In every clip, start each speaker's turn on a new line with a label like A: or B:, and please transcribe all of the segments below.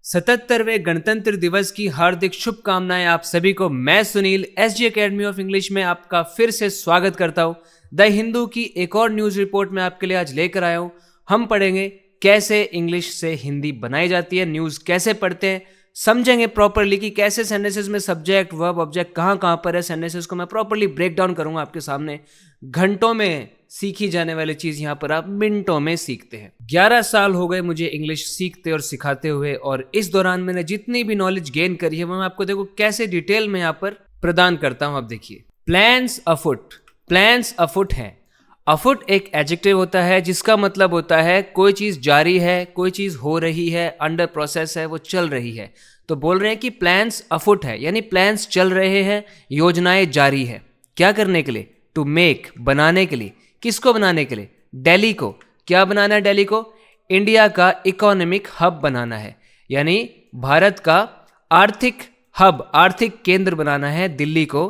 A: 77वें गणतंत्र दिवस की हार्दिक शुभकामनाएं आप सभी को। मैं Sunil SG academy of English में आपका फिर से स्वागत करता हूं। द हिंदू की एक और न्यूज रिपोर्ट में आपके लिए आज लेकर आया हूं। हम पढ़ेंगे कैसे इंग्लिश से हिंदी बनाई जाती है, न्यूज कैसे पढ़ते हैं, समझेंगे प्रॉपरली कि कैसे सेंटेंसेस में सब्जेक्ट वर्ब ऑब्जेक्ट कहाँ पर है। सेंटेंसेस को मैं प्रॉपरली ब्रेक डाउन करूंगा आपके सामने। घंटों में सीखी जाने वाली चीज यहाँ पर आप मिनटों में सीखते हैं। 11 साल हो गए मुझे इंग्लिश सीखते और सिखाते हुए, और इस दौरान मैंने जितनी भी नॉलेज गेन करी है वो मैं आपको देखो कैसे डिटेल में यहाँ पर प्रदान करता हूँ। आप देखिए, प्लान्स अफुट। प्लान्स अफुट है। अफुट एक एडजेक्टिव होता है जिसका मतलब होता है कोई चीज जारी है, कोई चीज हो रही है, अंडर प्रोसेस है, वो चल रही है। तो बोल रहे हैं कि प्लान्स अफुट है, यानी प्लान्स चल रहे हैं, योजनाएं जारी है। क्या करने के लिए? टू मेक, बनाने के लिए। किसको बनाने के लिए? दिल्ली को। क्या बनाना है दिल्ली को? इंडिया का इकोनॉमिक हब बनाना है, यानी भारत का आर्थिक हब, आर्थिक केंद्र बनाना है दिल्ली को,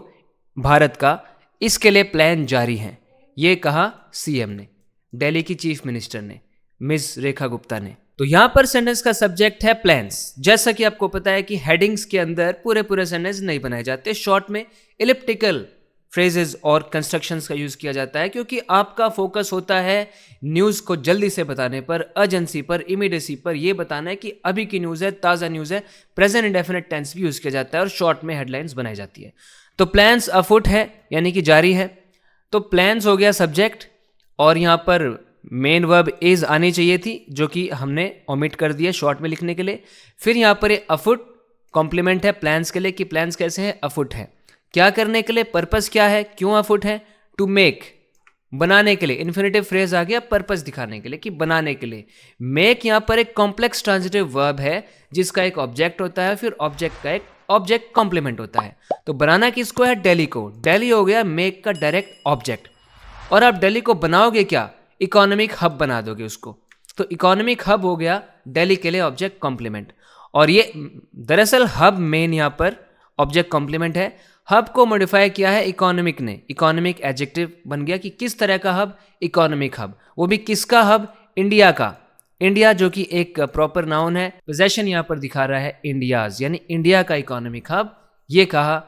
A: भारत का। इसके लिए प्लान जारी है। ये कहा सीएम ने, दिल्ली की चीफ मिनिस्टर ने, मिस रेखा गुप्ता ने। तो यहां पर सेंटेंस का सब्जेक्ट है प्लान्स। जैसा कि आपको पता है कि हेडिंग्स के अंदर पूरे सेंटेंस नहीं बनाए जाते, शॉर्ट में इलिप्टिकल फ्रेजेस और कंस्ट्रक्शंस का यूज किया जाता है, क्योंकि आपका फोकस होता है न्यूज को जल्दी से बताने पर, अर्जेंसी पर, इमीडिएसी पर। यह बताना है कि अभी की न्यूज है, ताजा न्यूज है। प्रेजेंट इंडेफिनिट टेंस भी यूज किया जाता है और शॉर्ट में हेडलाइंस बनाई जाती है। तो प्लान्स अफुट है, यानी कि जारी है। तो प्लान्स हो गया सब्जेक्ट, और यहां पर मेन वर्ब इज आनी चाहिए थी, जो कि हमने ओमिट कर दिया शॉर्ट में लिखने के लिए। फिर यहां पर अफुट कॉम्प्लीमेंट है प्लान्स के लिए कि प्लान्स कैसे हैं, अफुट है। क्या करने के लिए? पर्पस क्या है, क्यों अफुट है? टू मेक, बनाने के लिए। इन्फिनेटिव फ्रेज आ गया पर्पस दिखाने के लिए कि बनाने के लिए। मेक यहां पर एक कॉम्प्लेक्स ट्रांजिटिव वर्ब है जिसका एक ऑब्जेक्ट होता है, फिर ऑब्जेक्ट का एक ऑब्जेक्ट कॉम्प्लीमेंट होता है। तो बनाना किसको है? दिल्ली को। दिल्ली हो गया मेक का डायरेक्ट ऑब्जेक्ट। और आप दिल्ली को बनाओगे क्या? इकोनॉमिक हब बना दोगे उसको। तो इकोनॉमिक हब हो गया दिल्ली के लिए ऑब्जेक्ट कॉम्प्लीमेंट। और ये दरअसल हब मेन यहां पर ऑब्जेक्ट कॉम्प्लीमेंट है। हब को मॉडिफाई किया है इकोनॉमिक ने, इकोनॉमिक एडजेक्टिव बन गया कि किस तरह का हब? Economic hub. वो भी किसका हब? इंडिया का। इंडिया जो कि एक प्रॉपर नाउन है, पोजेशन यहां पर दिखा रहा है इंडियाज, यानी इंडिया का इकोनॉमिक हब। ये कहा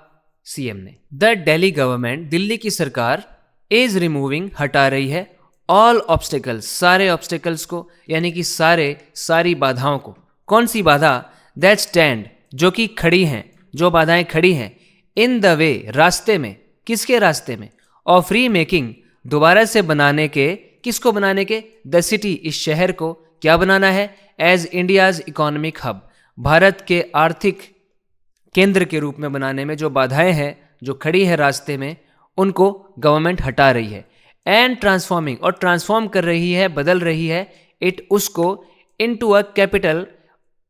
A: सीएम ने। द दिल्ली गवर्नमेंट, दिल्ली की सरकार, इज रिमूविंग, हटा रही है, ऑल ऑब्स्टिकल्स, सारे ऑब्स्टिकल्स को, यानी कि सारी बाधाओं को। कौन सी बाधा? दैट स्टैंड, जो कि खड़ी हैं, जो बाधाएं खड़ी हैं, इन द वे, रास्ते में। किसके रास्ते में? ऑफ री मेकिंग, दोबारा से बनाने के। किसको बनाने के? द सिटी, इस शहर को। क्या बनाना है? As India's economic hub, Bharat के आर्थिक केंद्र के रूप में बनाने में जो बाधाएं हैं, जो खड़ी है रास्ते में, उनको गवर्नमेंट हटा रही है। एंड ट्रांसफॉर्मिंग, और ट्रांसफॉर्म कर रही है, बदल रही है, इट, उसको, into a capital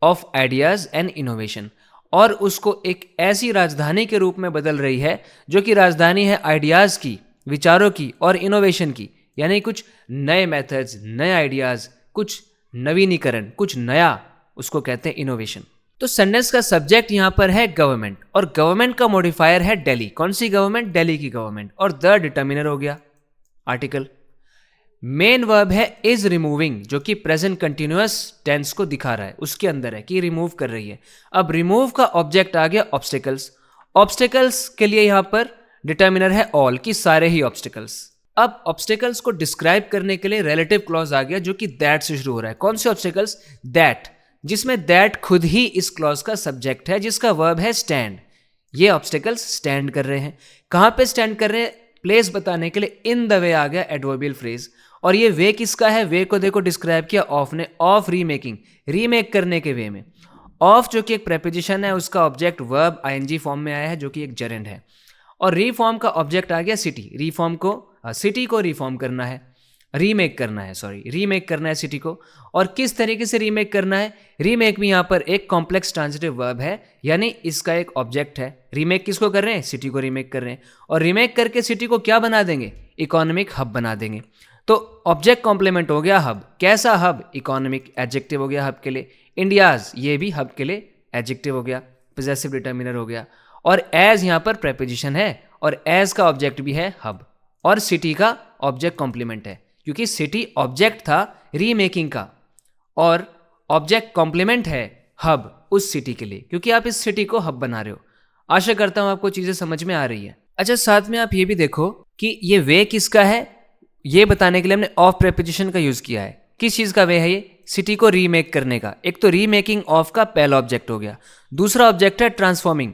A: of ideas and innovation, और उसको एक ऐसी राजधानी के रूप में बदल रही है जो कि राजधानी है आइडियाज की, विचारों की, और इनोवेशन की, यानी कुछ नए मेथड्स, नए आइडियाज, कुछ नवीनीकरण, कुछ नया, उसको कहते हैं इनोवेशन। तो सेंटेंस का सब्जेक्ट यहां पर है गवर्नमेंट, और गवर्नमेंट का मॉडिफायर है दिल्ली। कौन सी गवर्नमेंट? दिल्ली की गवर्नमेंट। और द डिटर्मिनर हो गया आर्टिकल। मेन वर्ब है इज रिमूविंग, जो कि प्रेजेंट कंटिन्यूअस टेंस को दिखा रहा है, उसके अंदर है कि रिमूव कर रही है। अब रिमूव का ऑब्जेक्ट आ गया ऑब्स्टिकल्स। ऑब्स्टिकल्स के लिए यहां पर डिटर्मिनर है ऑल, कि सारे ही ऑब्स्टिकल्स। अब ऑब्स्टिकल्स को डिस्क्राइब करने के लिए रिलेटिव क्लॉज आ गया, जो कि दैट से शुरू हो रहा है। कौन से ऑब्स्टिकल्स? दैट, जिसमें दैट खुद ही इस क्लॉज का सब्जेक्ट है, जिसका वर्ब है स्टैंड। ये ऑब्स्टिकल्स स्टैंड कर रहे हैं। कहां पे स्टैंड कर रहे हैं? प्लेस बताने के लिए इन द वे आ गया एडवर्बियल फ्रेज। और ये वे किसका है? वे को देखो डिस्क्राइब किया ऑफ ने, ऑफ रीमेकिंग, रीमेक करने के वे में। ऑफ जो कि एक प्रेपोजिशन है, उसका ऑब्जेक्ट वर्ब आईएनजी फॉर्म में आया है, जो कि एक जेरेंड है। और रीफॉर्म का ऑब्जेक्ट आ गया सिटी। रिफॉर्म को, सिटी को रिफॉर्म करना है, रीमेक करना है, रीमेक करना है सिटी को। और किस तरीके से रीमेक करना है? रीमेक भी यहां पर एक कॉम्प्लेक्स ट्रांजिटिव वर्ब है, यानी इसका एक ऑब्जेक्ट है। रीमेक किसको कर रहे हैं? सिटी को रीमेक कर रहे हैं। और रीमेक करके सिटी को क्या बना देंगे? इकोनॉमिक हब बना देंगे। तो ऑब्जेक्ट कॉम्प्लीमेंट हो गया हब। कैसा हब? इकोनॉमिक, एडजेक्टिव हो गया हब के लिए। इंडियाज, ये भी हब के लिए एडजेक्टिव हो गया, पोजेसिव डिटर्मिनर हो गया। और एज यहां पर प्रेपोजिशन है, और एज का ऑब्जेक्ट भी है हब, और सिटी का ऑब्जेक्ट कॉम्प्लीमेंट है, क्योंकि सिटी ऑब्जेक्ट था रीमेकिंग का, और ऑब्जेक्ट कॉम्प्लीमेंट है हब उस सिटी के लिए, क्योंकि आप इस सिटी को हब बना रहे हो। आशा करता हूं आपको चीजें समझ में आ रही है। अच्छा, साथ में आप ये भी देखो कि ये वे किसका है, ये बताने के लिए हमने ऑफ प्रेपोजिशन का यूज किया है। किस चीज का वे है ये? सिटी को रीमेक करने का। एक तो रीमेकिंग ऑफ का पहला ऑब्जेक्ट हो गया, दूसरा ऑब्जेक्ट है ट्रांसफॉर्मिंग।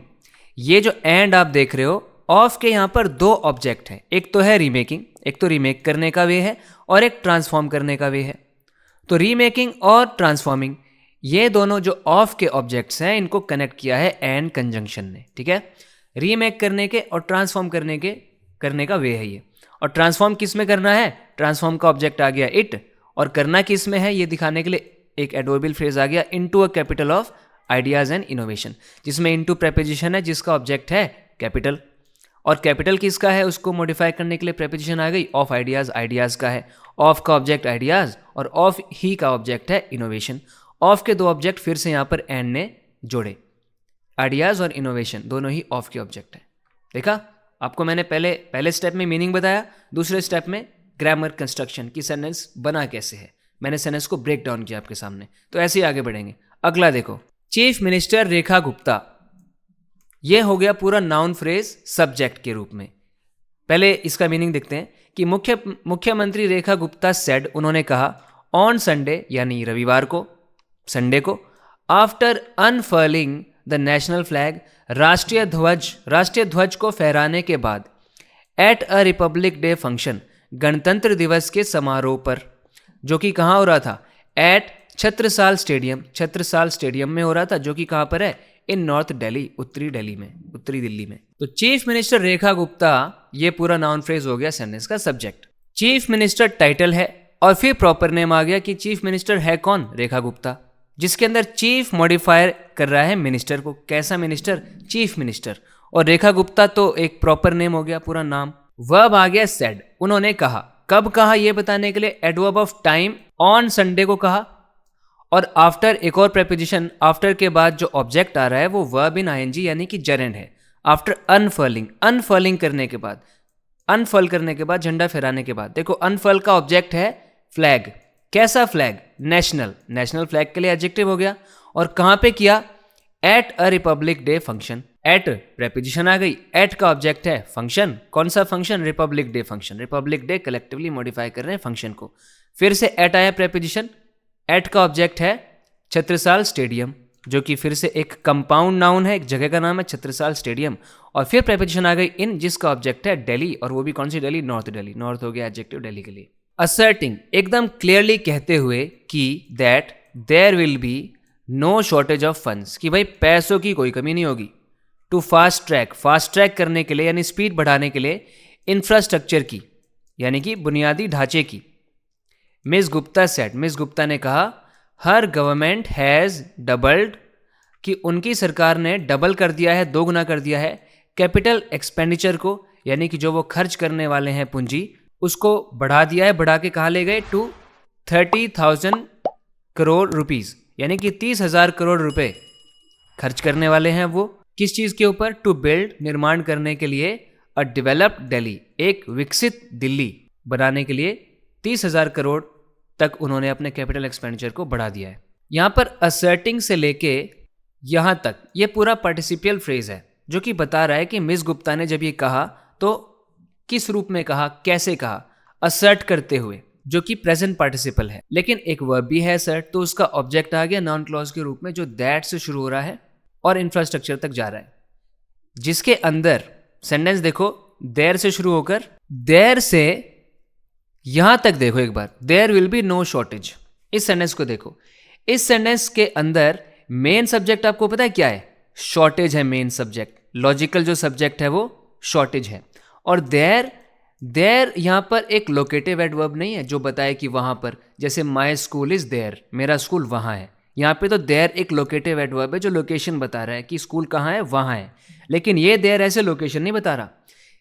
A: ये जो एंड आप देख रहे हो, ऑफ के यहाँ पर दो ऑब्जेक्ट हैं, एक तो है रीमेकिंग, एक तो रीमेक करने का वे है, और एक ट्रांसफॉर्म करने का वे है। तो रीमेकिंग और ट्रांसफॉर्मिंग, ये दोनों जो ऑफ के ऑब्जेक्ट्स हैं, इनको कनेक्ट किया है एंड कंजंक्शन ने। ठीक है, रीमेक करने के और ट्रांसफॉर्म करने का वे है ये। और ट्रांसफॉर्म किस में करना है? ट्रांसफॉर्म का ऑब्जेक्ट आ गया इट, और करना किस में है ये दिखाने के लिए एक एडवर्बियल फ्रेज आ गया, into a capital of ideas and innovation, जिसमें इनटू प्रेपोजिशन है जिसका ऑब्जेक्ट है कैपिटल। और कैपिटल किसका है उसको मॉडिफाई करने के लिए प्रेपोजिशन आ गई ऑफ आइडियाज, आइडियाज का है। ऑफ का ऑब्जेक्ट आइडियाज और ऑफ ही का ऑब्जेक्ट है इनोवेशन। ऑफ के दो ऑब्जेक्ट फिर से यहाँ पर एंड ने जोड़े, आइडियाज और इनोवेशन दोनों ही ऑफ के ऑब्जेक्ट है। देखा, आपको मैंने पहले स्टेप में मीनिंग बताया, दूसरे स्टेप में ग्रामर कंस्ट्रक्शन की सेंटेंस बना कैसे है, मैंने सेंटेंस को ब्रेक डाउन किया आपके सामने। तो ऐसे ही आगे बढ़ेंगे। अगला देखो, चीफ मिनिस्टर रेखा गुप्ता, ये हो गया पूरा नाउन फ्रेज सब्जेक्ट के रूप में। पहले इसका मीनिंग देखते हैं कि मुख्यमंत्री रेखा गुप्ता सेड, उन्होंने कहा, ऑन संडे यानी रविवार को, संडे को, आफ्टर अनफर्लिंग द नेशनल फ्लैग, राष्ट्रीय ध्वज को फहराने के बाद, eight a Republic Day function, गणतंत्र दिवस के समारोह पर, जो कि कहाँ हो रहा था? एट छत्रसाल स्टेडियम में हो रहा था, जो कि कहाँ पर है? इन नॉर्थ दिल्ली, उत्तरी दिल्ली में। तो चीफ मिनिस्टर रेखा गुप्ता, ये पूरा नाउन फ्रेज हो गया सेंटेंस का सब्जेक्ट। चीफ मिनिस्टर टाइटल है, और फिर प्रॉपर नेम आ गया कि चीफ मिनिस्टर है कौन? रेखा गुप्ता, जिसके अंदर चीफ मॉडिफायर कर रहा है मिनिस्टर को। कैसा मिनिस्टर? Chief minister. और रेखा गुप्ता तो एक प्रॉपर नेम हो गया, पूरा नाम। वर्ब आ गया सेड, उन्होंने कहा। कब कहा ये बताने के लिए adverb of time, on Sunday को कहा। और आफ्टर एक और प्रेपोजिशन, आफ्टर के बाद जो ऑब्जेक्ट आ रहा है वो वर्ब इन आईएनजी यानी कि जेरेंड है। आफ्टर अनफर्लिंग करने के बाद, अनफर्ल करने के बाद, झंडा फहराने के बाद। देखो, अनफर्ल का ऑब्जेक्ट है फ्लैग। कैसा फ्लैग? नेशनल फ्लैग के लिए एडजेक्टिव हो गया। और कहां पे किया? At a Republic Day function. At preposition आ गई, एट का ऑब्जेक्ट है फंक्शन। कौन सा function? Republic Day function. Republic Day collectively modify कर रहे हैं फंक्शन को। फिर से एट आया प्रेपोजिशन, एट का ऑब्जेक्ट है छत्रसाल स्टेडियम, जो कि फिर से एक कंपाउंड नाउन है, एक जगह का नाम है छत्रसाल स्टेडियम। और फिर प्रेपोजिशन आ गई इन, जिसका ऑब्जेक्ट है दिल्ली, और वो भी कौन सी दिल्ली? नॉर्थ दिल्ली। नॉर्थ हो गया एडजेक्टिव दिल्ली के लिए। असर्टिंग, एकदम क्लियरली कहते हुए कि that there will be no shortage of funds, कि भाई पैसों की कोई कमी नहीं होगी। टू फास्ट ट्रैक करने के लिए यानी स्पीड बढ़ाने के लिए, इंफ्रास्ट्रक्चर की यानी कि बुनियादी ढांचे की। मिस गुप्ता ने कहा, हर गवर्नमेंट हैज़ डबल्ड, कि उनकी सरकार ने डबल कर दिया है, दोगुना कर दिया है, कैपिटल एक्सपेंडिचर को, यानी कि जो वो खर्च करने वाले हैं पूंजी, उसको बढ़ा दिया है। बढ़ा के कहाँ ले गए? टू 30,000 करोड़ रुपीस, यानी कि 30,000 करोड़ रुपए खर्च करने वाले हैं वो। किस चीज के ऊपर? टू बिल्ड, निर्माण करने के लिए, अ डेवलप्ड दिल्ली, एक विकसित दिल्ली बनाने के लिए 30,000 करोड़ तक उन्होंने अपने कैपिटल एक्सपेंडिचर को बढ़ा दिया है। यहां पर असर्टिंग से लेके यहां तक ये पूरा पार्टिसिपियल फ्रेज है, जो कि बता रहा है कि मिस गुप्ता ने जब ये कहा तो किस रूप में कहा, कैसे कहा? असर्ट करते हुए, जो कि प्रेजेंट पार्टिसिपल है। लेकिन एक वर्ब भी है असर्ट, तो उसका ऑब्जेक्ट आ गया नाउन क्लॉज के रूप में, जो दैट से शुरू हो रहा है और इंफ्रास्ट्रक्चर तक जा रहा है, जिसके अंदर सेंटेंस देखो, देयर से शुरू होकर, देयर से यहां तक देखो एक बार, there will be no shortage. इस सेंटेंस को देखो, इस सेंटेंस के अंदर मेन सब्जेक्ट आपको पता है क्या है? शॉर्टेज है मेन सब्जेक्ट। लॉजिकल जो सब्जेक्ट है वो शॉर्टेज है। और देयर यहां पर एक लोकेटिव एडवर्ब नहीं है जो बताए कि वहां पर, जैसे माई स्कूल इज देयर, मेरा स्कूल वहां है। यहां पे तो देयर एक लोकेटिव एडवर्ब है जो लोकेशन बता रहा है कि स्कूल कहाँ है, वहां है। लेकिन ये देयर ऐसे लोकेशन नहीं बता रहा।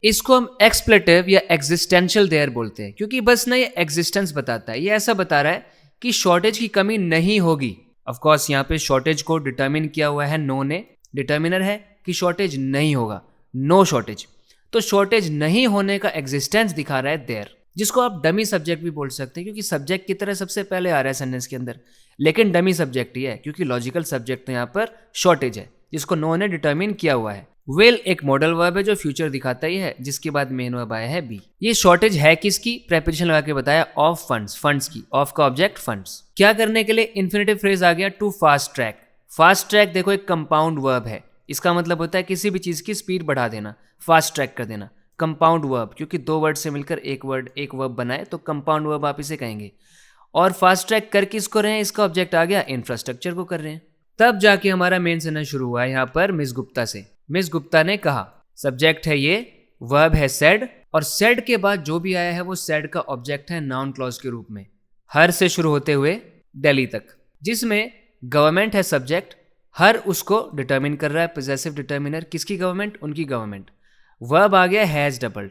A: इसको हम एक्सप्लेटिव या एग्जिस्टेंशियल देयर बोलते हैं, क्योंकि बस ना ये एग्जिस्टेंस बताता है। ये ऐसा बता रहा है कि शॉर्टेज की कमी नहीं होगी। ऑफ कोर्स यहाँ पे शॉर्टेज को डिटरमिन किया हुआ है नो ने, डिटर्मिनर है कि शॉर्टेज नहीं होगा, नो शॉर्टेज। तो शॉर्टेज नहीं होने का एग्जिस्टेंस दिखा रहा है देयर। जिसको आप डमी सब्जेक्ट भी बोल सकते हैं, क्योंकि सब्जेक्ट की तरह सबसे पहले आ रहा है सेंटेंस के अंदर, लेकिन डमी सब्जेक्ट ही है क्योंकि लॉजिकल सब्जेक्ट तो यहाँ पर शॉर्टेज है जिसको नो ने डिटरमिन किया हुआ है। विल एक मॉडल वर्ब है जो फ्यूचर दिखाता ही है, जिसके बाद मेन वर्ब आया है बी। ये शॉर्टेज है किसकी, प्रेपोजिशन लगा के बताया, ऑफ फंड्स, फंड्स की, ऑफ का ऑब्जेक्ट फंड्स। क्या करने के लिए, इन्फिनेटिव फ्रेज आ गया, to fast track. Fast track देखो एक कंपाउंड वर्ब है, इसका मतलब होता है किसी भी चीज की स्पीड बढ़ा देना, फास्ट ट्रैक कर देना। कंपाउंड वर्ब क्योंकि दो वर्ड से मिलकर एक वर्ब बनाए तो कंपाउंड वर्ब आप इसे कहेंगे। और फास्ट ट्रैक कर किसको रहे हैं, इसका ऑब्जेक्ट आ गया इंफ्रास्ट्रक्चर को कर रहे हैं। तब जाके हमारा मेन सेंटेंस शुरू हुआ है यहाँ पर मिस गुप्ता से। मिस गुप्ता ने कहा, सब्जेक्ट है ये, वर्ब है सेड, और सेड के बाद जो भी आया है वो सेड का ऑब्जेक्ट है नाउन क्लॉज के रूप में, हर से शुरू होते हुए दिल्ली तक, जिसमें गवर्नमेंट है सब्जेक्ट, हर उसको डिटरमिन कर रहा है, पोजेसिव डिटर्मिनर, किसकी गवर्नमेंट, उनकी गवर्नमेंट। वर्ब आ गया हैज डबल्ड,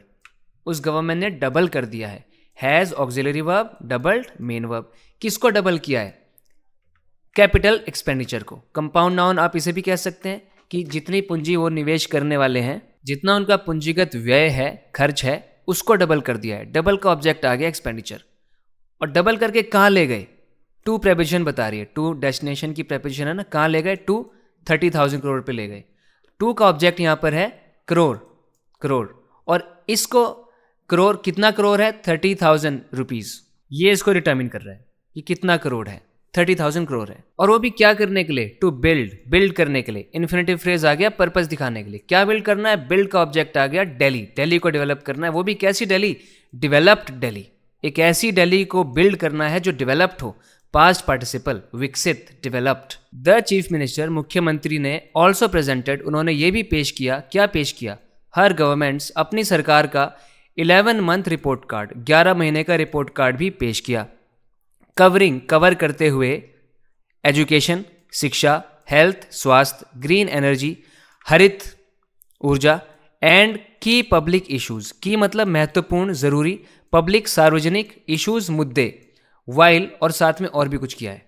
A: उस गवर्नमेंट ने डबल कर दिया है, has auxiliary verb, doubled main verb. किसको डबल किया है, कैपिटल एक्सपेंडिचर को। कंपाउंड नाउन आप इसे भी कह सकते हैं कि जितनी पूंजी वो निवेश करने वाले हैं, जितना उनका पूंजीगत व्यय है, खर्च है, उसको डबल कर दिया है। डबल का ऑब्जेक्ट आ गया एक्सपेंडिचर, और डबल करके कहाँ ले गए, टू प्रेपोजिशन बता रही है, टू डेस्टिनेशन की प्रेपोजिशन है ना, कहाँ ले गए, टू 30,000 करोड़ पे ले गए। टू का ऑब्जेक्ट यहाँ पर है करोड़, करोड़, और इसको करोड़, कितना करोड़ है, 30,000 रुपीज, ये इसको डिटर्मिन कर रहा है कि कितना करोड़ है, 30,000 करोड़ है। और वो भी क्या करने के लिए, टू बिल्ड, बिल्ड करने के लिए। इन्फिनेटिव फ्रेज आ गया पर्पस दिखाने के लिए। क्या बिल्ड करना है, बिल्ड का ऑब्जेक्ट आ गया दिल्ली, दिल्ली को डेवलप करना है, वो भी कैसी दिल्ली, डेवलप्ड दिल्ली, एक ऐसी दिल्ली को बिल्ड करना है जो डेवलप्ड हो, पास्ट पार्टिसिपल, विकसित, डेवलप्ड। द चीफ मिनिस्टर, मुख्यमंत्री ने ऑल्सो प्रेजेंटेड, उन्होंने ये भी पेश किया, क्या पेश किया, हर गवर्नमेंट्स, अपनी सरकार का 11 मंथ रिपोर्ट कार्ड, 11 महीने का रिपोर्ट कार्ड भी पेश किया, कवरिंग, कवर करते हुए, एजुकेशन, शिक्षा, हेल्थ, स्वास्थ्य, ग्रीन एनर्जी, हरित ऊर्जा, एंड की पब्लिक इश्यूज, की मतलब महत्वपूर्ण, जरूरी, पब्लिक सार्वजनिक, इश्यूज मुद्दे, वाइल, और साथ में और भी कुछ किया है,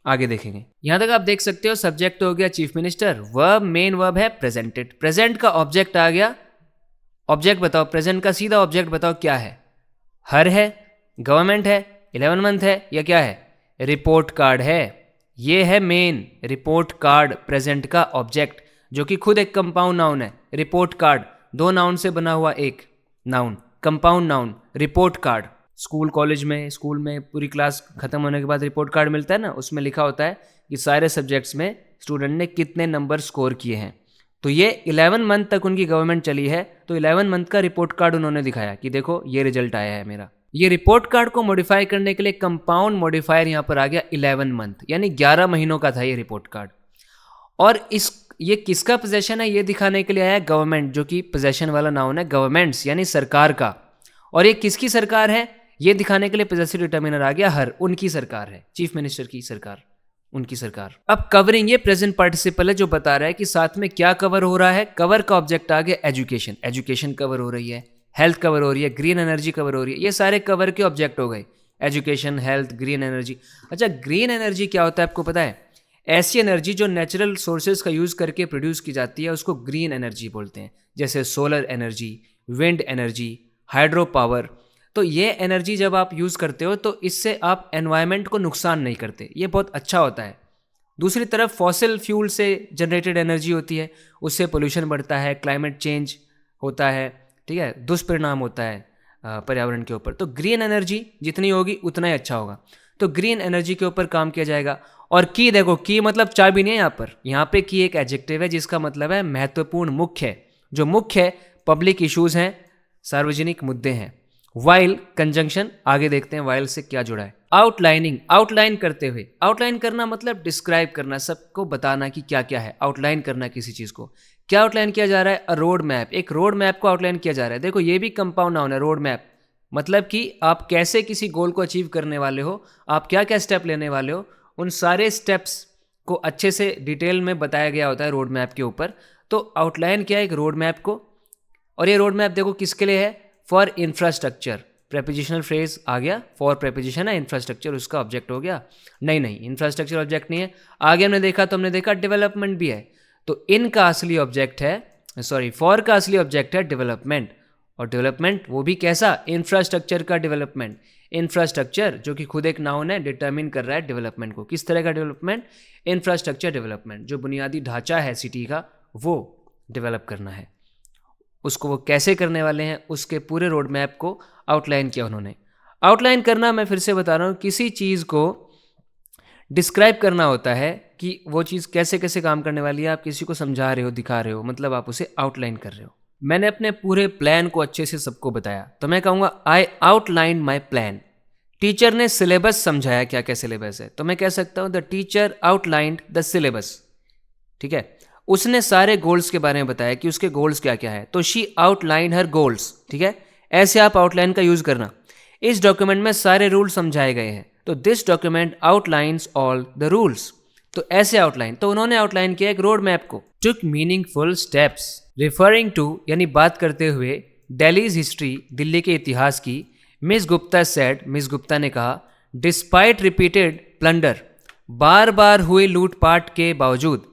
A: आगे देखेंगे। यहां तक आप देख सकते हो सब्जेक्ट हो गया chief minister, verb main verb है प्रेजेंटेड, प्रेजेंट का ऑब्जेक्ट आ गया, ऑब्जेक्ट बताओ, प्रेजेंट का सीधा ऑब्जेक्ट बताओ क्या है, हर है, गवर्नमेंट है, 11 मंथ है, या क्या है, रिपोर्ट कार्ड है। ये है मेन रिपोर्ट कार्ड, प्रेजेंट का ऑब्जेक्ट, जो कि खुद एक कंपाउंड नाउन है। रिपोर्ट कार्ड दो नाउन से बना हुआ एक noun, compound noun, report card. School college में, स्कूल में पूरी क्लास खत्म होने के बाद रिपोर्ट कार्ड मिलता है ना, उसमें लिखा होता है कि सारे सब्जेक्ट्स में स्टूडेंट ने कितने नंबर स्कोर किए हैं। तो ये 11 मंथ तक उनकी गवर्नमेंट चली है, तो 11 मंथ का रिपोर्ट कार्ड उन्होंने दिखाया कि देखो ये रिजल्ट आया है मेरा। ये रिपोर्ट कार्ड को मॉडिफाई करने के लिए कंपाउंड मॉडिफायर यहाँ पर आ गया 11 मंथ, यानी 11 महीनों का था ये रिपोर्ट कार्ड। और ये किसका पोजेशन है ये दिखाने के लिए आया गवर्नमेंट, जो कि पोजेशन वाला नाउन है, गवर्नमेंट्स यानी सरकार का। और ये किसकी सरकार है ये दिखाने के लिए पोजेसिव डिटर्मिनर आ गया हर, उनकी सरकार है, चीफ मिनिस्टर की सरकार, उनकी सरकार। अब कवरिंग, ये प्रेजेंट पार्टिसिपल है जो बता रहा है कि साथ में क्या कवर हो रहा है। कवर का ऑब्जेक्ट आ गया एजुकेशन, एजुकेशन कवर हो रही है, हेल्थ कवर हो रही है, ग्रीन एनर्जी कवर हो रही है, ये सारे कवर के ऑब्जेक्ट हो गए, एजुकेशन, हेल्थ, ग्रीन एनर्जी। अच्छा, ग्रीन एनर्जी क्या होता है आपको पता है? ऐसी एनर्जी जो नेचुरल सोर्सेज का यूज करके प्रोड्यूस की जाती है उसको ग्रीन एनर्जी बोलते हैं, जैसे solar energy, wind energy, hydro power. तो ये एनर्जी जब आप यूज़ करते हो तो इससे आप एनवायरनमेंट को नुकसान नहीं करते, ये बहुत अच्छा होता है। दूसरी तरफ फॉसिल फ्यूल से जनरेटेड एनर्जी होती है, उससे पोल्यूशन बढ़ता है, क्लाइमेट चेंज होता है, ठीक है, दुष्परिणाम होता है पर्यावरण के ऊपर। तो ग्रीन एनर्जी जितनी होगी उतना ही अच्छा होगा, तो ग्रीन एनर्जी के ऊपर काम किया जाएगा। और की देखो, की मतलब चाबी नहीं है यहाँ पे की एक एडजेक्टिव है जिसका मतलब है महत्वपूर्ण, मुख्य। जो मुख्य है पब्लिक इश्यूज हैं, सार्वजनिक मुद्दे हैं। वाइल कंजंक्शन, आगे देखते हैं वाइल से क्या जुड़ा है। आउटलाइनिंग, आउटलाइन करते हुए, आउटलाइन करना मतलब डिस्क्राइब करना, सबको बताना कि क्या क्या है, आउटलाइन करना किसी चीज़ को। क्या आउटलाइन किया जा रहा है? अ रोड मैप, एक रोड मैप को आउटलाइन किया जा रहा है। देखो ये भी कंपाउंड नाउन है, रोड मैप मतलब कि आप कैसे किसी गोल को अचीव करने वाले हो, आप क्या क्या स्टेप लेने वाले हो, उन सारे स्टेप्स को अच्छे से डिटेल में बताया गया होता है रोड मैप के ऊपर। तो आउटलाइन किया एक रोड मैप को, और ये रोड मैप देखो किसके लिए है? For infrastructure. प्रेपोजिशनल फ्रेज आ गया, फॉर प्रेपोजिशन है, इंफ्रास्ट्रक्चर उसका ऑब्जेक्ट हो गया। नहीं, इंफ्रास्ट्रक्चर ऑब्जेक्ट नहीं है। आगे हमने देखा तो हमने देखा डेवलपमेंट भी है, तो इन का असली ऑब्जेक्ट है, सॉरी फॉर का असली ऑब्जेक्ट है डेवलपमेंट, और डेवलपमेंट वो भी कैसा, इंफ्रास्ट्रक्चर का डेवलपमेंट। इंफ्रास्ट्रक्चर जो कि खुद एक नाउन है, डिटरमिन कर रहा है डेवलपमेंट को। किस तरह का डेवलपमेंट, इंफ्रास्ट्रक्चर डेवलपमेंट। जो बुनियादी ढांचा है सिटी का वो डेवलप करना है, उसको वो कैसे करने वाले हैं उसके पूरे रोड मैप को आउटलाइन किया उन्होंने। आउटलाइन करना, मैं फिर से बता रहा हूँ, किसी चीज़ को डिस्क्राइब करना होता है कि वो चीज़ कैसे कैसे काम करने वाली है। आप किसी को समझा रहे हो, दिखा रहे हो, मतलब आप उसे आउटलाइन कर रहे हो। मैंने अपने पूरे प्लान को अच्छे से सबको बताया, तो मैं कहूँगा आई आउटलाइन माई प्लान। टीचर ने सिलेबस समझाया, क्या क्या सिलेबस है, तो मैं कह सकता हूँ the teacher outlined the syllabus. ठीक है, उसने सारे गोल्स के बारे में बताया कि उसके गोल्स क्या क्या है, तो शी आउटलाइन हर गोल्स। ठीक है, ऐसे आप आउटलाइन का यूज करना। इस डॉक्यूमेंट में सारे रूल समझाए गए हैं, तो this document outlines all the rules. तो ऐसे आउटलाइन, तो उन्होंने आउटलाइन किया एक रोड मैप को। टुक मीनिंगफुल स्टेप्स रिफरिंग टू, यानी बात करते हुए दिल्लीज हिस्ट्री, दिल्ली के इतिहास की। Miss Gupta said, miss Gupta ने कहा, डिस्पाइट रिपीटेड प्लंडर, बार बार हुए लूटपाट के बावजूद,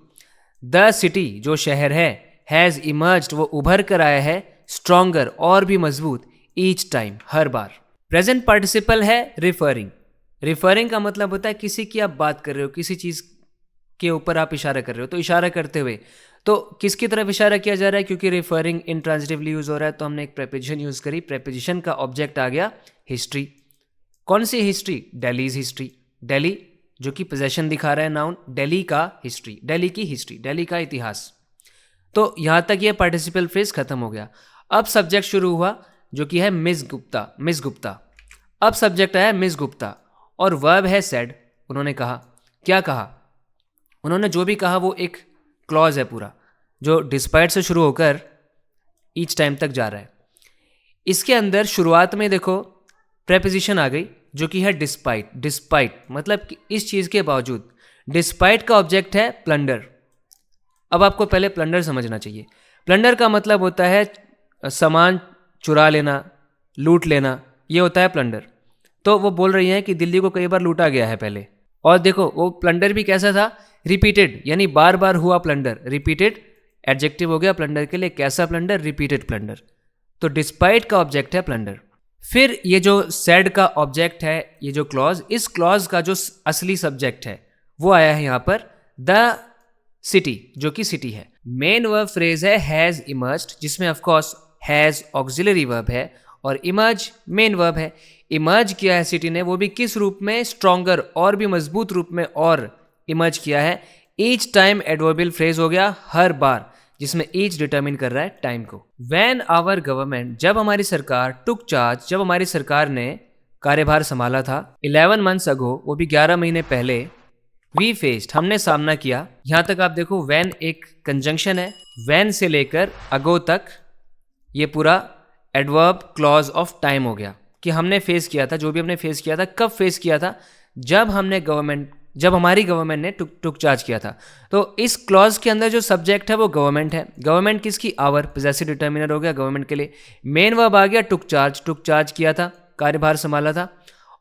A: द सिटी जो शहर है, हैज़ इमर्ज्ड वो उभर कर आया है, स्ट्रॉन्गर और भी मजबूत, ईच टाइम हर बार। प्रेजेंट पार्टिसिपल है रिफरिंग। रिफरिंग का मतलब होता है किसी की आप बात कर रहे हो, किसी चीज़ के ऊपर आप इशारा कर रहे हो, तो इशारा करते हुए तो किसकी तरफ इशारा किया जा रहा है, क्योंकि रिफरिंग इंट्रांजिटिवली यूज हो रहा है तो हमने एक प्रेपोजिशन यूज करी। प्रेपोजिशन का ऑब्जेक्ट आ गया हिस्ट्री। कौन सी हिस्ट्री, दिल्लीज हिस्ट्री। दिल्ली जो कि पोजेशन दिखा रहा है नाउन, दिल्ली का हिस्ट्री, दिल्ली की हिस्ट्री, दिल्ली का इतिहास। तो यहां तक ये पार्टिसिपल फ्रेज खत्म हो गया। अब सब्जेक्ट शुरू हुआ जो कि है मिस गुप्ता, मिस गुप्ता। अब सब्जेक्ट आया मिस गुप्ता और वर्ब है सेड। उन्होंने कहा, क्या कहा, उन्होंने जो भी कहा वो एक क्लॉज है पूरा, जो डिस्पाइट से शुरू होकर ईच टाइम तक जा रहा है। इसके अंदर शुरुआत में देखो प्रेपोजिशन आ गई जो कि है डिस्पाइट। डिस्पाइट मतलब कि इस चीज़ के बावजूद। डिस्पाइट का ऑब्जेक्ट है प्लंडर। अब आपको पहले प्लंडर समझना चाहिए। प्लंडर का मतलब होता है सामान चुरा लेना, लूट लेना, ये होता है प्लंडर। तो वो बोल रही हैं कि दिल्ली को कई बार लूटा गया है पहले। और देखो वो प्लंडर भी कैसा था, रिपीटेड, यानी बार बार हुआ प्लंडर। रिपीटेड एडजेक्टिव हो गया प्लंडर के लिए। कैसा प्लंडर, रिपीटेड प्लंडर। तो डिस्पाइट का ऑब्जेक्ट है प्लंडर। फिर ये जो सेड का ऑब्जेक्ट है, ये जो क्लॉज, इस क्लॉज का जो असली सब्जेक्ट है वो आया है यहाँ पर द सिटी, जो कि सिटी है। मेन वर्ब फ्रेज है हैज इमर्ज्ड, जिसमें of course has auxiliary verb है और इमर्ज मेन वर्ब है। इमर्ज किया है सिटी ने, वो भी किस रूप में, स्ट्रॉन्गर और भी मजबूत रूप में, और इमर्ज किया है। ईच टाइम एडवर्बियल फ्रेज हो गया, हर बार, जिसमें ईच डिटरमिन कर रहा है टाइम को। व्हेन आवर गवर्नमेंट, जब हमारी सरकार, टुक चार्ज, जब हमारी सरकार ने कार्यभार संभाला था, 11 मंथ्स अगो, वो भी 11 महीने पहले, वी फेस्ड, हमने सामना किया। यहां तक आप देखो व्हेन एक कंजंक्शन है, व्हेन से लेकर अगो तक ये पूरा एडवर्ब क्लॉज ऑफ टाइम हो गया कि हमने फेस किया था। जो भी हमने फेस किया था, कब फेस किया था, जब हमारी गवर्नमेंट ने टुक चार्ज किया था। तो इस क्लॉज के अंदर जो सब्जेक्ट है वो गवर्नमेंट है। गवर्नमेंट किसकी, आवर, पॉसेसिव डिटरमिनर हो गया गवर्नमेंट के लिए। मेन वर्ब आ गया टुक चार्ज किया था, कार्यभार संभाला था।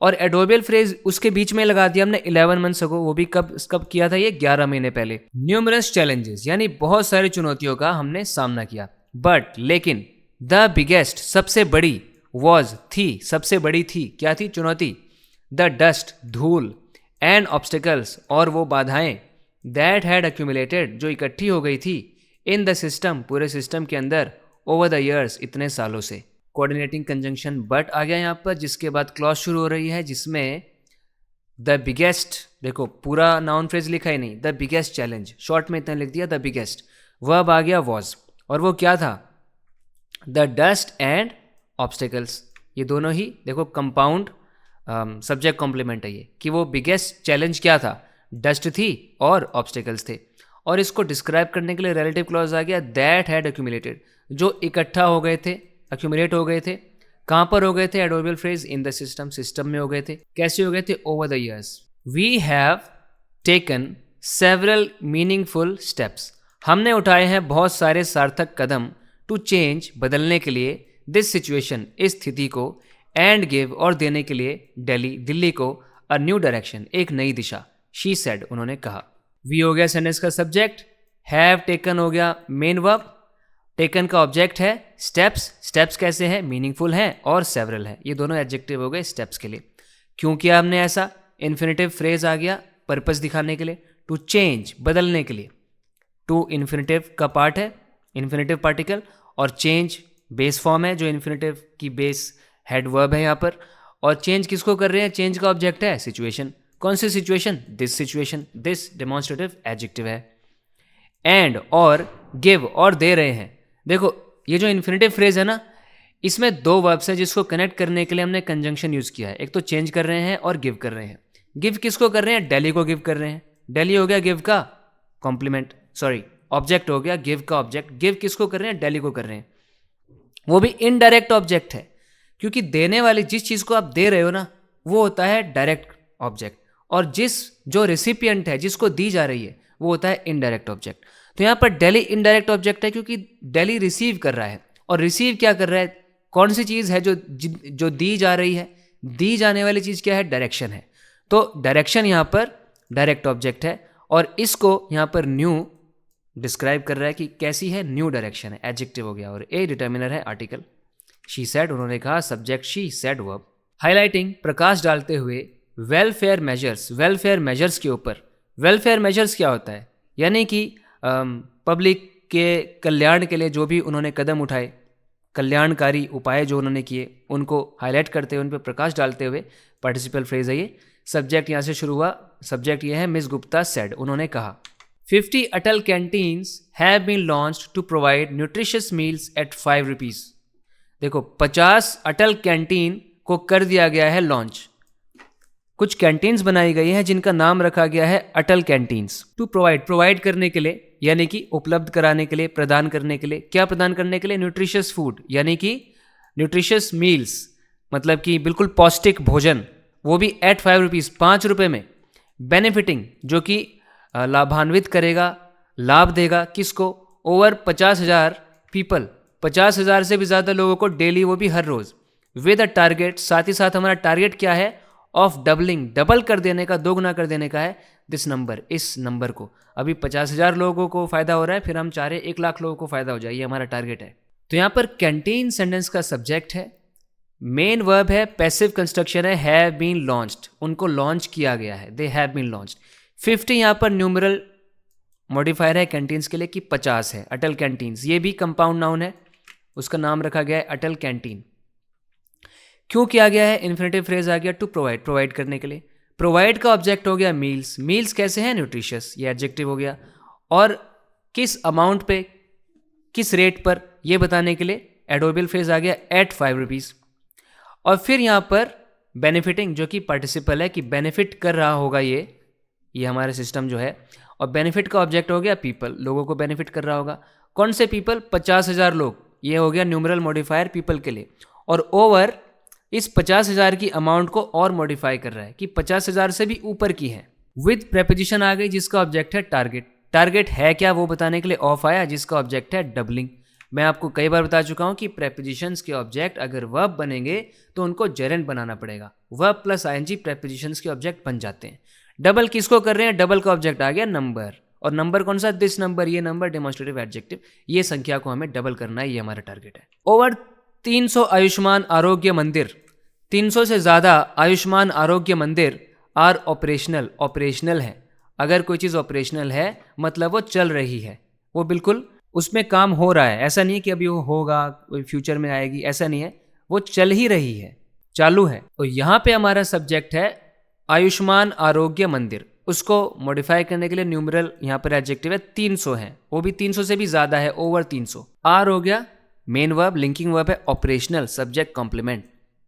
A: और एडवर्बियल फ्रेज उसके बीच में लगा दिया हमने 11 मंथ्स अगो, वो भी कब किया था, ये 11 महीने पहले। न्यूमरस चैलेंजेस, यानी बहुत सारी चुनौतियों का हमने सामना किया। बट लेकिन द बिगेस्ट, सबसे बड़ी, वॉज, थी, सबसे बड़ी थी, क्या थी, चुनौती। द डस्ट, धूल, एंड ऑब्स्टिकल्स, और वो बाधाएं, दैट हैड अक्यूमुलेटेड, जो इकट्ठी हो गई थी, इन द सिस्टम, पूरे सिस्टम के अंदर, ओवर द ईयर्स, इतने सालों से। कोऑर्डिनेटिंग कंजंक्शन बट आ गया यहाँ पर, जिसके बाद क्लॉज शुरू हो रही है, जिसमें द बिगेस्ट, देखो पूरा नाउन फ्रेज लिखा ही नहीं, द बिगेस्ट चैलेंज, शॉर्ट में इतना लिख दिया, द बिगेस्ट। वर्ब आ गया वॉज, और वो क्या था, द डस्ट एंड ऑब्स्टिकल्स। ये दोनों ही देखो कंपाउंड सब्जेक्ट कॉम्प्लीमेंट है ये, कि वो बिगेस्ट चैलेंज क्या था, डस्ट थी और ऑब्स्टिकल्स थे। और इसको डिस्क्राइब करने के लिए रिलेटिव क्लॉज आ गया, दैट हैड अक्यूमुलेटेड, जो इकट्ठा हो गए थे, अक्यूमुलेट हो गए थे। कहाँ पर हो गए थे, adverbial phrase, in the system, system में हो गए थे। कैसे हो गए थे, over the years. We have taken several meaningful steps, हमने उठाए हैं बहुत सारे सार्थक कदम, टू चेंज, बदलने के लिए, दिस सिचुएशन, इस स्थिति को, एंड गिव, और देने के लिए, दिल्ली को, अ न्यू डायरेक्शन, एक नई दिशा। शी सेड, उन्होंने कहा। वी हो गया सेंटेंस का सब्जेक्ट, हैव टेकन हो गया मेन वर्ब, टेकन का ऑब्जेक्ट है स्टेप्स, स्टेप्स कैसे हैं, मीनिंगफुल हैं और सेवरल है, ये दोनों एडजेक्टिव हो गए स्टेप्स के लिए। क्यों किया हमने ऐसा, इन्फिनेटिव फ्रेज आ गया पर्पस दिखाने के लिए, टू चेंज बदलने के लिए, टू इन्फिनेटिव का पार्ट है, इन्फिनेटिव पार्टिकल, और चेंज बेस फॉर्म है जो इन्फिनेटिव की बेस हेड वर्ब है यहाँ पर। और चेंज किसको कर रहे हैं, चेंज का ऑब्जेक्ट है सिचुएशन, कौन सी situation, this situation, this demonstrative adjective है। एंड और गिव और दे रहे हैं, देखो ये जो इन्फिनेटिव फ्रेज है ना, इसमें दो वर्ब्स है जिसको कनेक्ट करने के लिए हमने कंजंक्शन यूज किया है, एक तो चेंज कर रहे हैं और गिव कर रहे हैं। गिव किसको कर रहे हैं, डेली को गिव कर रहे हैं, डेली हो गया गिव का कॉम्प्लीमेंट, सॉरी ऑब्जेक्ट हो गया गिव का ऑब्जेक्ट, गिव किसको कर रहे हैं, डेली को कर रहे हैं, वो भी इनडायरेक्ट ऑब्जेक्ट है, क्योंकि देने वाली जिस चीज को आप दे रहे हो ना वो होता है डायरेक्ट ऑब्जेक्ट, और जो रेसिपिएंट है जिसको दी जा रही है वो होता है इनडायरेक्ट ऑब्जेक्ट। तो यहाँ पर डेली इनडायरेक्ट ऑब्जेक्ट है क्योंकि डेली रिसीव कर रहा है, और रिसीव क्या कर रहा है, कौन सी चीज़ है जो दी जा रही है, दी जाने वाली चीज़ क्या है, डायरेक्शन है। तो डायरेक्शन यहाँ पर डायरेक्ट ऑब्जेक्ट है, और इसको यहाँ पर न्यू डिस्क्राइब कर रहा है कि कैसी है, न्यू डायरेक्शन है, एडजेक्टिव हो गया, और ए डिटर्मिनर है आर्टिकल। शी सेड उन्होंने कहा, subject she said verb. Highlighting प्रकाश डालते हुए वेलफेयर मेजर्स, वेलफेयर मेजर्स के ऊपर। वेलफेयर मेजर्स क्या होता है, यानी कि पब्लिक के कल्याण के लिए जो भी उन्होंने कदम उठाए, कल्याणकारी उपाय जो उन्होंने किए, उनको हाईलाइट करते हुए, उन पर प्रकाश डालते हुए पार्टिसिपल फ्रेज है ये। सब्जेक्ट यहाँ से शुरू हुआ, सब्जेक्ट ये है मिस गुप्ता सेड, उन्होंने कहा 50 Atal canteens have been launched to provide nutritious meals at 5 rupees. देखो 50 अटल कैंटीन को कर दिया गया है लॉन्च, कुछ कैंटीन्स बनाई गई हैं जिनका नाम रखा गया है अटल कैंटीन्स। टू प्रोवाइड, प्रोवाइड करने के लिए यानी कि उपलब्ध कराने के लिए, प्रदान करने के लिए, क्या प्रदान करने के लिए, न्यूट्रिशियस फूड यानी कि न्यूट्रिशियस मील्स, मतलब कि बिल्कुल पौष्टिक भोजन, वो भी एट 5 रुपीज़, 5 रुपये में। बेनिफिटिंग जो कि लाभान्वित करेगा, लाभ देगा किसको, ओवर 50,000 पीपल, 50,000 से भी ज़्यादा लोगों को डेली, वो भी हर रोज़। विद अ टारगेट, साथ ही साथ हमारा टारगेट क्या है, ऑफ डबलिंग, डबल कर देने का, दोगुना कर देने का है, दिस नंबर, इस नंबर को। अभी 50,000 लोगों को फायदा हो रहा है, फिर हम चाह रहे 1 लाख लोगों को फायदा हो जाए, ये हमारा टारगेट है। तो यहाँ पर कैंटीन सेंटेंस का सब्जेक्ट है, मेन वर्ब है, पैसिव कंस्ट्रक्शन है, हैव बीन लॉन्च्ड, उनको लॉन्च किया गया है, दे हैव बीन लॉन्च्ड। 50 यहाँ पर न्यूमरल मॉडिफायर है कैंटीन्स के लिए कि 50 है, अटल कैंटीन्स, ये भी कंपाउंड नाउन है, उसका नाम रखा गया है अटल कैंटीन। क्यों किया गया है, इन्फिनेटिव फ्रेज आ गया, टू प्रोवाइड, प्रोवाइड करने के लिए। प्रोवाइड का ऑब्जेक्ट हो गया मील्स, मील्स कैसे हैं, न्यूट्रिशियस, ये एडजेक्टिव हो गया, और किस अमाउंट पे, किस रेट पर, ये बताने के लिए एडवर्बियल फ्रेज आ गया एट 5 रुपीज़। और फिर यहाँ पर बेनिफिटिंग जो कि पार्टिसिपल है कि बेनिफिट कर रहा होगा ये हमारा सिस्टम जो है, और बेनिफिट का ऑब्जेक्ट हो गया पीपल, लोगों को बेनिफिट कर रहा होगा। कौन से पीपल, 50,000 लोग, ये हो गया न्यूमरल मॉडिफायर पीपल के लिए। और ओवर, इस 50,000 की अमाउंट को और मॉडिफाई कर रहा है कि 50,000 से भी ऊपर की है। विद प्रेपोजिशन आ गई जिसका ऑब्जेक्ट है टारगेट, टारगेट है क्या वो बताने के लिए ऑफ आया जिसका ऑब्जेक्ट है डबलिंग। मैं आपको कई बार बता चुका हूं कि प्रेपोजिशंस के ऑब्जेक्ट अगर वर्ब बनेंगे तो उनको जेरेंट बनाना पड़ेगा, वर्ब प्लस आईएनजी प्रेपोजिशंस के ऑब्जेक्ट बन जाते हैं। डबल किसको कर रहे हैं, डबल का ऑब्जेक्ट आ गया नंबर, और नंबर कौन सा, दिस नंबर, ये नंबर डेमोन्स्ट्रेटिव एडजेक्टिव, ये संख्या को हमें डबल करना है, ये हमारा टारगेट है। ओवर 300 आयुष्मान आरोग्य मंदिर, 300 से ज़्यादा आयुष्मान आरोग्य मंदिर आर ऑपरेशनल, ऑपरेशनल है। अगर कोई चीज़ ऑपरेशनल है मतलब वो चल रही है, वो बिल्कुल उसमें काम हो रहा है, ऐसा नहीं है कि अभी वो होगा, फ्यूचर में आएगी, ऐसा नहीं है, वो चल ही रही है, चालू है। तो यहाँ पे हमारा सब्जेक्ट है आयुष्मान आरोग्य मंदिर, उसको मॉडिफाई करने के लिए न्यूमरल यहाँ पर एडजेक्टिव है 300 है, वो भी 300 से भी ज़्यादा है, ओवर 300। आर हो गया मेन वर्ब, लिंकिंग वर्ब है, ऑपरेशनल, सब्जेक्ट कॉम्प्लीमेंट,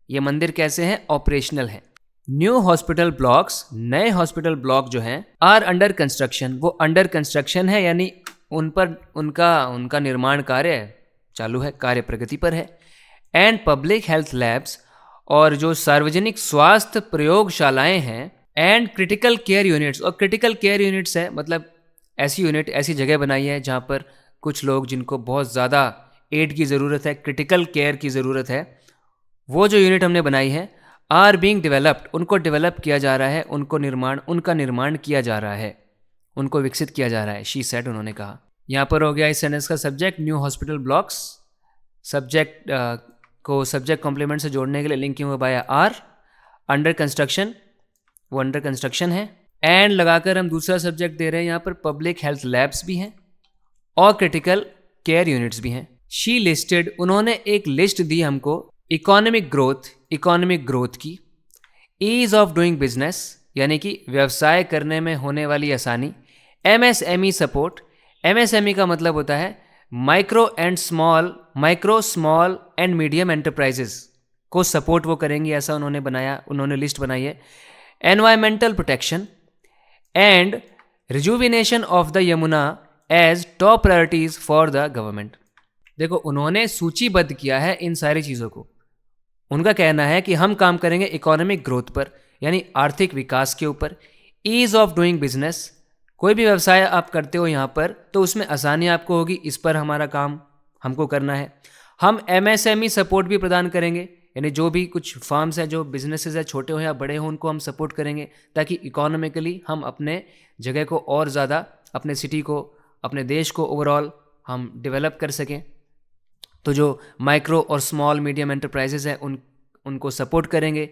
A: ये मंदिर कैसे हैं, ऑपरेशनल है। न्यू हॉस्पिटल ब्लॉक्स, नए हॉस्पिटल ब्लॉक जो हैं, आर अंडर कंस्ट्रक्शन, वो अंडर कंस्ट्रक्शन है यानी उन पर उनका निर्माण कार्य चालू है, कार्य प्रगति पर है। एंड पब्लिक हेल्थ लैब्स, और जो सार्वजनिक स्वास्थ्य प्रयोगशालाएं हैं, एंड क्रिटिकल केयर यूनिट्स, और क्रिटिकल केयर यूनिट्स है मतलब ऐसी यूनिट, ऐसी जगह बनाई है जहाँ पर कुछ लोग जिनको बहुत ज़्यादा एड की ज़रूरत है, क्रिटिकल केयर की ज़रूरत है, वो जो यूनिट हमने बनाई है, आर बीइंग डेवलप्ड, उनको डेवलप किया जा रहा है, उनका निर्माण किया जा रहा है, उनको विकसित किया जा रहा है। शी सेड, उन्होंने कहा। यहाँ पर हो गया इस सेंटेंस का subject new hospital blocks, subject को सब्जेक्ट कॉम्प्लीमेंट से जोड़ने के लिए लिंकिंग हुआ बाय आर, अंडर कंस्ट्रक्शन, वो अंडर कंस्ट्रक्शन है, एंड लगाकर हम दूसरा सब्जेक्ट दे रहे हैं यहाँ पर पब्लिक हेल्थ लैब्स भी हैं और क्रिटिकल केयर यूनिट्स भी हैं। शी लिस्टेड, उन्होंने एक लिस्ट दी हमको इकोनॉमिक ग्रोथ की, ईज ऑफ डूइंग बिजनेस यानी कि व्यवसाय करने में होने वाली आसानी, एमएसएमई सपोर्ट, एमएसएमई का मतलब होता है micro small and medium enterprises को सपोर्ट वो करेंगी, ऐसा उन्होंने लिस्ट बनाई है। Environmental protection and rejuvenation of the Yamuna as top priorities for the government. देखो उन्होंने सूचीबद्ध किया है इन सारी चीज़ों को। उनका कहना है कि हम काम करेंगे इकोनॉमिक ग्रोथ पर यानी आर्थिक विकास के ऊपर, ईज ऑफ डूइंग बिजनेस, कोई भी व्यवसाय आप करते हो यहाँ पर तो उसमें आसानी आपको होगी, इस पर हमारा काम हमको करना है। हम एमएसएमई सपोर्ट भी प्रदान करेंगे यानी जो भी कुछ फार्म्स हैं, जो बिजनेसेस हैं, छोटे हो या बड़े हो, उनको हम सपोर्ट करेंगे ताकि इकोनॉमिकली हम अपने जगह को और ज़्यादा, अपने सिटी को, अपने देश को ओवरऑल हम डेवलप कर सकें। तो जो माइक्रो और स्मॉल मीडियम एंटरप्राइजेज हैं उनको सपोर्ट करेंगे।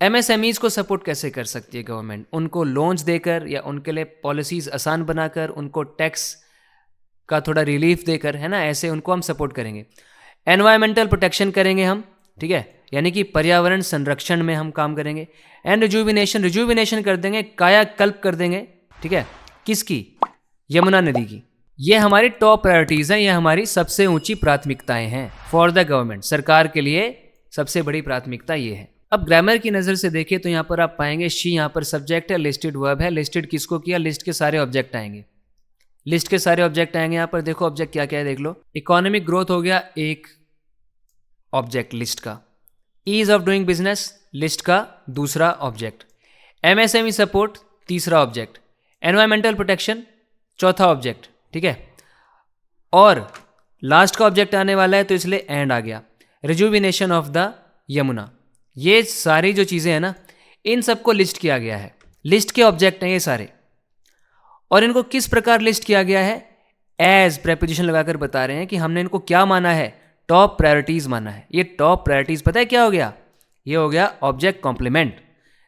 A: एमएसएमईज़ को सपोर्ट कैसे कर सकती है गवर्नमेंट? उनको लोन्स देकर या उनके लिए पॉलिसीज़ आसान बनाकर, उनको टैक्स का थोड़ा रिलीफ देकर, है ना, ऐसे उनको हम सपोर्ट करेंगे। एनवायरमेंटल प्रोटेक्शन करेंगे हम, ठीक है, यानी कि पर्यावरण संरक्षण में हम काम करेंगे। एंड रिजुविनेशन कर देंगे, कायाकल्प कर देंगे, ठीक है, किसकी? यमुना नदी की। ये हमारी टॉप प्रायोरिटीज़ हैं, ये हमारी सबसे ऊंची प्राथमिकताएं हैं फॉर द गवर्नमेंट। सरकार के लिए सबसे बड़ी प्राथमिकता ये है। अब ग्रामर की नज़र से देखें तो यहाँ पर आप पाएंगे शी यहाँ पर सब्जेक्ट है, लिस्टेड वर्ब है। लिस्टेड किसको किया? लिस्ट के सारे ऑब्जेक्ट आएंगे, लिस्ट के सारे ऑब्जेक्ट आएंगे। यहाँ पर देखो ऑब्जेक्ट क्या क्या है, देख लो। इकोनॉमिक ग्रोथ हो गया एक ऑब्जेक्ट लिस्ट का, ease of doing business list का दूसरा ऑब्जेक्ट, एमएसएमई सपोर्ट तीसरा ऑब्जेक्ट, एनवायरमेंटल प्रोटेक्शन चौथा ऑब्जेक्ट, ठीक है, और लास्ट का ऑब्जेक्ट आने वाला है तो इसलिए एंड आ गया, रिजुविनेशन ऑफ द यमुना। ये सारी जो चीज़ें हैं ना, इन सबको लिस्ट किया गया है, लिस्ट के ऑब्जेक्ट हैं ये सारे। और इनको किस प्रकार लिस्ट किया गया है? एज प्रेपोजिशन लगाकर बता रहे हैं कि हमने इनको क्या माना है? टॉप प्रायोरिटीज माना है। ये टॉप प्रायोरिटीज पता है क्या हो गया? ये हो गया ऑब्जेक्ट कॉम्प्लीमेंट।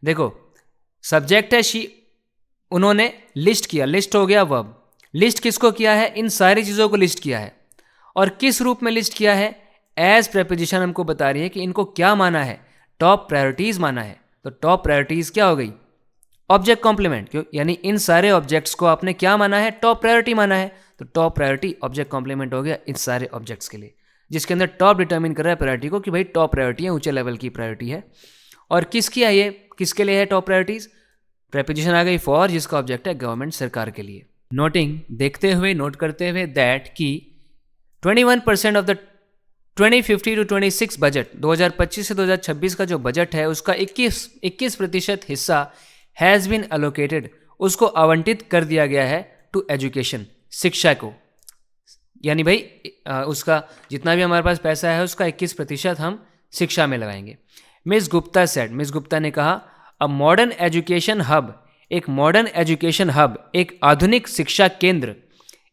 A: देखो सब्जेक्ट है शी, उन्होंने लिस्ट किया, लिस्ट हो गया वर्ब। लिस्ट किसको किया है? इन सारी चीज़ों को लिस्ट किया है। और किस रूप में लिस्ट किया है? एज प्रेपोजिशन हमको बता रही है कि इनको क्या माना है? टॉप प्रायोरिटीज माना है। तो टॉप प्रायोरिटीज क्या हो गई? Object complement. क्यों? यानी इन सारे ऑब्जेक्ट्स को आपने क्या माना है? टॉप प्रायोरिटी माना है। तो टॉप प्रायोरिटी ऑब्जेक्ट कॉम्प्लीमेंट हो गया इन सारे ऑब्जेक्ट्स के लिए, जिसके अंदर टॉप डिटरमिन कर रहा है प्रायोरिटी को कि भाई टॉप प्रायोरिटी है, ऊंचे लेवल की प्रायोरिटी है। और किसकी है ये? किसके लिए है टॉप प्रायोरिटीज? प्रेपोजिशन आ गई फॉर, जिसका ऑब्जेक्ट है गवर्नमेंट, सरकार के लिए। नोटिंग, देखते हुए, नोट करते हुए, दैट की 21% ऑफ द 2050 to 26 बजट, 2025 से 2026 का जो बजट है उसका 21% हिस्सा हैज़ बीन एलोकेटेड, उसको आवंटित कर दिया गया है टू एजुकेशन, शिक्षा को। यानी भाई उसका जितना भी हमारे पास पैसा है उसका 21% हम शिक्षा में लगाएंगे। Miss Gupta said, miss Gupta ने कहा, अ मॉडर्न एजुकेशन हब, एक मॉडर्न एजुकेशन हब, एक आधुनिक शिक्षा केंद्र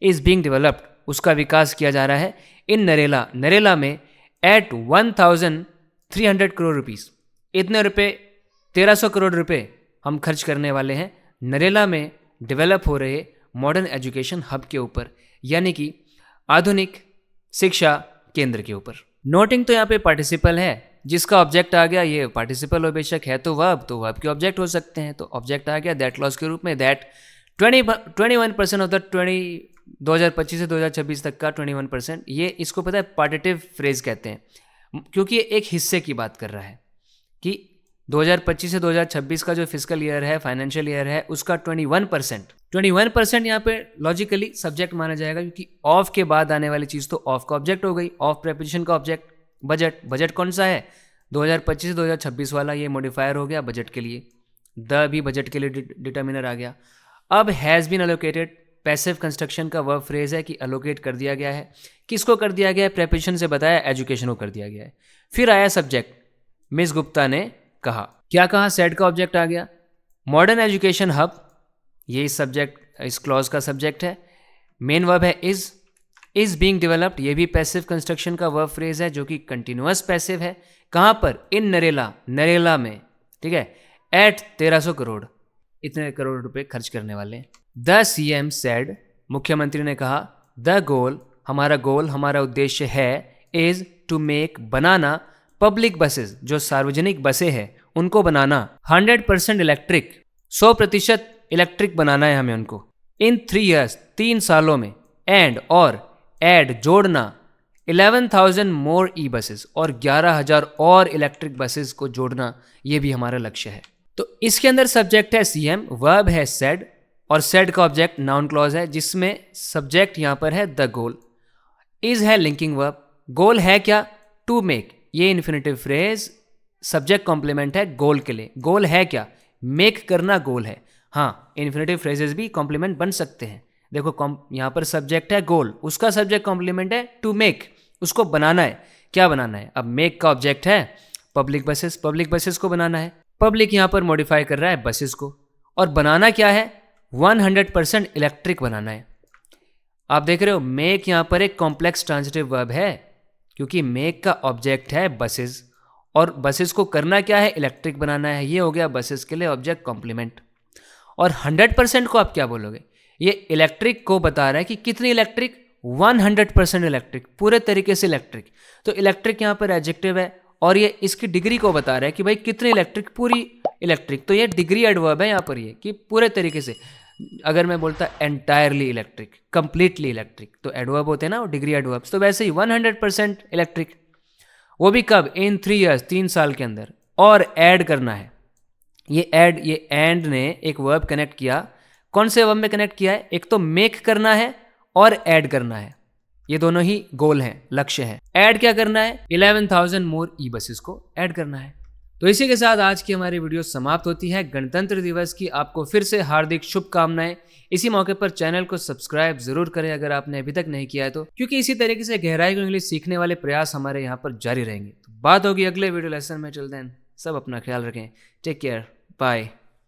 A: इज बीइंग डेवलप्ड, उसका विकास किया जा रहा है इन नरेला, नरेला में एट 1300 करोड़ रुपीस। इतने रुपए, 1300 करोड़ रुपए हम खर्च करने वाले हैं नरेला में डेवलप हो रहे मॉडर्न एजुकेशन हब के ऊपर, यानी कि आधुनिक शिक्षा केंद्र के ऊपर। नोटिंग तो यहाँ पे पार्टिसिपल है, जिसका ऑब्जेक्ट आ गया, ये पार्टिसिपल हो बेशक है तो वर्ब के ऑब्जेक्ट हो सकते हैं। तो ऑब्जेक्ट आ गया दैट क्लॉज के रूप में, दैट 21% ऑफ द 2025 से 2026 तक का 21%, ये इसको पता है पार्टिटिव फ्रेज कहते हैं, क्योंकि ये एक हिस्से की बात कर रहा है कि 2025 से 2026 का जो फिजिकल ईयर है, फाइनेंशियल ईयर है, उसका 21% यहाँ पे लॉजिकली सब्जेक्ट माना जाएगा, क्योंकि ऑफ के बाद आने वाली चीज़ तो ऑफ का ऑब्जेक्ट हो गई, ऑफ प्रेपोजिशन का ऑब्जेक्ट बजट। बजट कौन सा है? 2025 से 2026 वाला, ये मॉडिफायर हो गया बजट के लिए, द भी बजट के लिए डिटर्मिनर आ गया। अब has been allocated, passive construction का वर्ब फ्रेज है कि एलोकेट कर दिया गया है। किसको कर दिया गया है? प्रेपोजिशन से बताया, एजुकेशन को कर दिया गया है। फिर आया सब्जेक्ट, मिस गुप्ता ने कहा, क्या कहा? सेड का ऑब्जेक्ट आ गया, मॉडर्न एजुकेशन हब, ये इस सब्जेक्ट, इस क्लॉज का सब्जेक्ट है। मेन वर्ब है इज बीइंग डेवलप्ड, ये भी पैसिव कंस्ट्रक्शन का वर्ब फ्रेज है जो कि कंटिन्यूअस पैसिव है। कहाँ पर? इन नरेला में, ठीक है, एट 1300 करोड़, इतने करोड़ रुपए खर्च करने वाले। द सीएम सेड, मुख्यमंत्री ने कहा, द गोल, हमारा उद्देश्य है, इज टू मेक, बनाना, पब्लिक बसेस, जो सार्वजनिक बसें हैं उनको बनाना 100% इलेक्ट्रिक, 100% इलेक्ट्रिक बनाना है हमें उनको। इन 3 years, 3 सालों में, एंड, और, एड, जोड़ना, 11,000 मोर ई बसेस, और 11,000 और इलेक्ट्रिक बसेस को जोड़ना, ये भी हमारा लक्ष्य है। तो इसके अंदर सब्जेक्ट है सीएम, वर्ब है सेड, और सेड का ऑब्जेक्ट नाउन क्लॉज है जिसमें सब्जेक्ट यहां पर है द गोल, इज है लिंकिंग वर्ब, गोल है क्या? टू मेक, ये इन्फिनेटिव फ्रेज सब्जेक्ट कॉम्प्लीमेंट है गोल के लिए। गोल है क्या? मेक करना गोल है। हाँ, इन्फिनेटिव फ्रेजेस भी कॉम्प्लीमेंट बन सकते हैं। देखो यहाँ पर सब्जेक्ट है गोल, उसका सब्जेक्ट कॉम्प्लीमेंट है टू मेक, उसको बनाना है। क्या बनाना है? अब मेक का ऑब्जेक्ट है पब्लिक बसेस को बनाना है। पब्लिक यहाँ पर मॉडिफाई कर रहा है बसेस को, और बनाना क्या है? 100% इलेक्ट्रिक बनाना है। आप देख रहे हो मेक यहाँ पर एक कॉम्प्लेक्स ट्रांजिटिव वर्ब है, क्योंकि मेक का ऑब्जेक्ट है बसेस, और बसेस को करना क्या है? इलेक्ट्रिक बनाना है। ये हो गया बसेस के लिए ऑब्जेक्ट कॉम्प्लीमेंट। और 100% को आप क्या बोलोगे? ये इलेक्ट्रिक को बता रहा है कि कितनी इलेक्ट्रिक? 100% इलेक्ट्रिक, पूरे तरीके से इलेक्ट्रिक। तो इलेक्ट्रिक यहाँ पर एडजेक्टिव है, और ये इसकी डिग्री को बता रहा है कि भाई कितनी इलेक्ट्रिक, पूरी इलेक्ट्रिक। तो ये डिग्री एडवर्ब है यहाँ पर, ये कि पूरे तरीके से। अगर मैं बोलता एंटायरली इलेक्ट्रिक, कंप्लीटली इलेक्ट्रिक, तो एडवर्ब होते हैं ना वो डिग्री एडवर्ब्स। तो वैसे ही 100% इलेक्ट्रिक, वो भी कब? इन 3 years, 3 साल के अंदर। और ऐड करना है, ये एंड ने एक वर्ब कनेक्ट किया। कौन से वर्ब में कनेक्ट किया है? एक तो मेक करना है और ऐड करना है, ये दोनों ही गोल हैं, लक्ष्य है। ऐड क्या करना है? 11,000 मोर ई बसेस को ऐड करना है। तो इसी के साथ आज की हमारी वीडियो समाप्त होती है। गणतंत्र दिवस की आपको फिर से हार्दिक शुभकामनाएं। इसी मौके पर चैनल को सब्सक्राइब जरूर करें अगर आपने अभी तक नहीं किया है तो, क्योंकि इसी तरीके से गहराई को इंग्लिश सीखने वाले प्रयास हमारे यहाँ पर जारी रहेंगे। तो बात होगी अगले वीडियो लेसन में। चल देन सब अपना ख्याल रखें। Take care, bye.